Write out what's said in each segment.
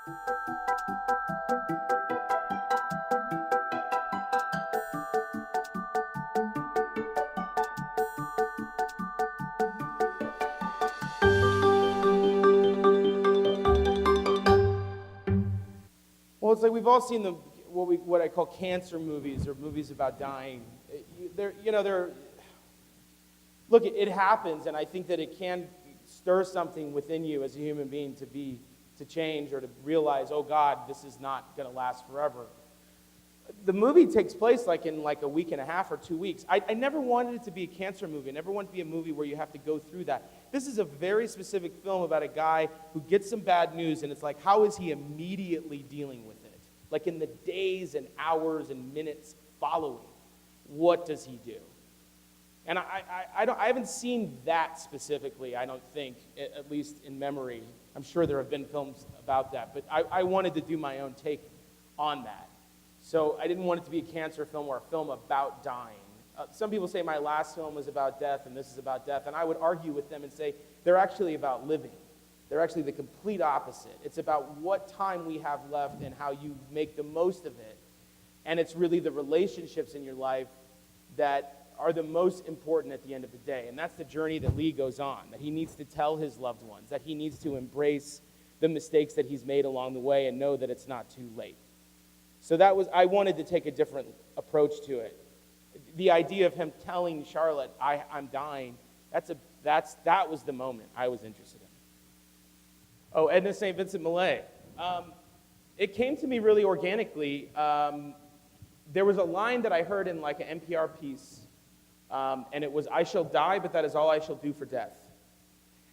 Well, it's like we've all seen what I call cancer movies or movies about dying. Look, it happens, and I think that it can stir something within you as a human being to change or to realize, oh God, this is not going to last forever. The movie takes place in a week and a half or 2 weeks. I never wanted it to be a cancer movie. I never wanted it to be a movie where you have to go through that. This is a very specific film about a guy who gets some bad news, and it's like, how is he immediately dealing with it? Like in the days and hours and minutes following, what does he do? And I haven't seen that specifically, I don't think, at least in memory. I'm sure there have been films about that, but I wanted to do my own take on that. So I didn't want it to be a cancer film or a film about dying. Some people say my last film was about death and this is about death, and I would argue with them and say they're actually about living. They're actually the complete opposite. It's about what time we have left and how you make the most of it. And it's really the relationships in your life that are the most important at the end of the day. And that's the journey that Lee goes on, that he needs to tell his loved ones, that he needs to embrace the mistakes that he's made along the way and know that it's not too late. So I wanted to take a different approach to it. The idea of him telling Charlotte, I'm dying, that was the moment I was interested in. Oh, Edna St. Vincent Millay. It came to me really organically. There was a line that I heard in like an NPR piece, and it was, I shall die, but that is all I shall do for death.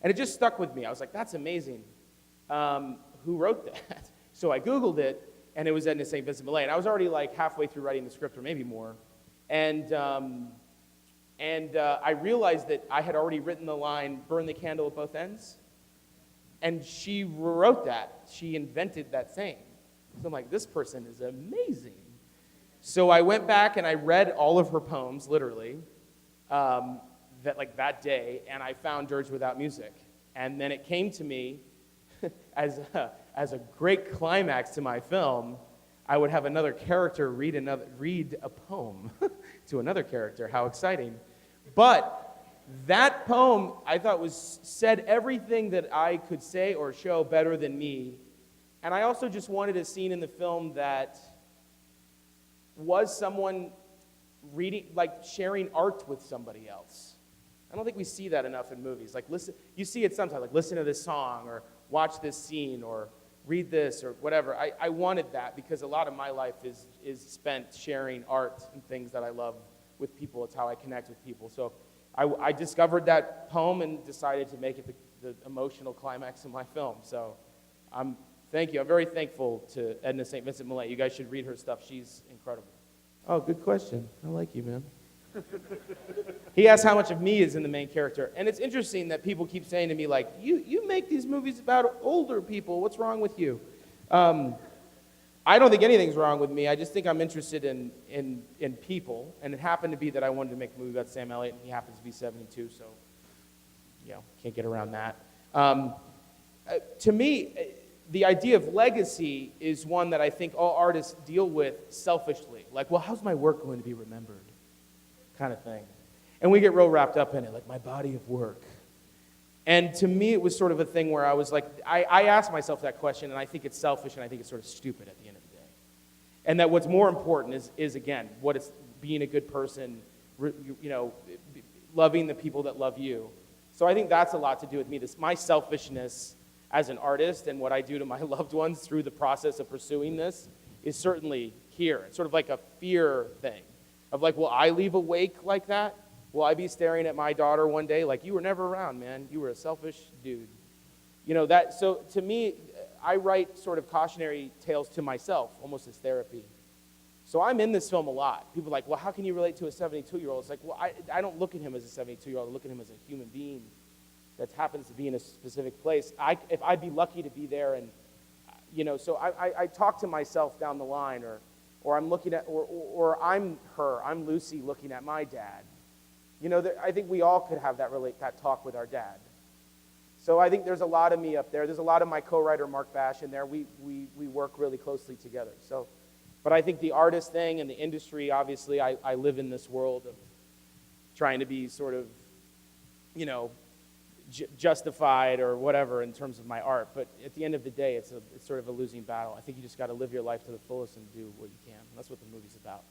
And it just stuck with me. I was like, that's amazing. Who wrote that? So I Googled it, and it was Edna St. Vincent Millay. And I was already like halfway through writing the script, or maybe more. And I realized that I had already written the line, burn the candle at both ends. And she wrote that. She invented that saying. So I'm like, this person is amazing. So I went back and I read all of her poems, literally, that day, and I found Dirge Without Music. And then it came to me as a great climax to my film. I would have another character read a poem to another character. How exciting. But that poem, I thought, said everything that I could say or show better than me. And I also just wanted a scene in the film that was someone reading, like sharing art with somebody else. I don't think we see that enough in movies. Like, listen, you see it sometimes, like listen to this song or watch this scene or read this or whatever. I wanted that because a lot of my life is spent sharing art and things that I love with people. It's how I connect with people. So I discovered that poem and decided to make it the emotional climax of my film. So thank you. I'm very thankful to Edna St. Vincent Millay. You guys should read her stuff. She's incredible. Oh, good question. I like you, man. He asked how much of me is in the main character. And it's interesting that people keep saying to me, like, you make these movies about older people. What's wrong with you? I don't think anything's wrong with me. I just think I'm interested in people. And it happened to be that I wanted to make a movie about Sam Elliot, and he happens to be 72, so, can't get around that. To me, the idea of legacy is one that I think all artists deal with selfishly. Like, well, how's my work going to be remembered? Kind of thing. And we get real wrapped up in it, like my body of work. And to me, it was sort of a thing where I was like, I asked myself that question, and I think it's selfish, and I think it's sort of stupid at the end of the day. And that what's more important is again, what it's being a good person, loving the people that love you. So I think that's a lot to do with me. My selfishness as an artist and what I do to my loved ones through the process of pursuing this is certainly here. It's sort of like a fear thing of like, will I leave a wake like that? Will I be staring at my daughter one day like, you were never around, man. You were a selfish dude. So to me, I write sort of cautionary tales to myself, almost as therapy. So I'm in this film a lot. People are like, well, how can you relate to a 72-year-old? It's like, well, I don't look at him as a 72-year-old. I look at him as a human being that happens to be in a specific place. If I'd be lucky to be there, and so I talk to myself down the line, or I'm looking at, or I'm Lucy looking at my dad. I think we all could have that talk with our dad. So I think there's a lot of me up there. There's a lot of my co-writer, Mark Bash, in there. We work really closely together. So, but I think the artist thing and the industry, obviously, I live in this world of trying to be sort of, justified or whatever in terms of my art. But at the end of the day, it's sort of a losing battle. I think you just got to live your life to the fullest and do what you can. And that's what the movie's about.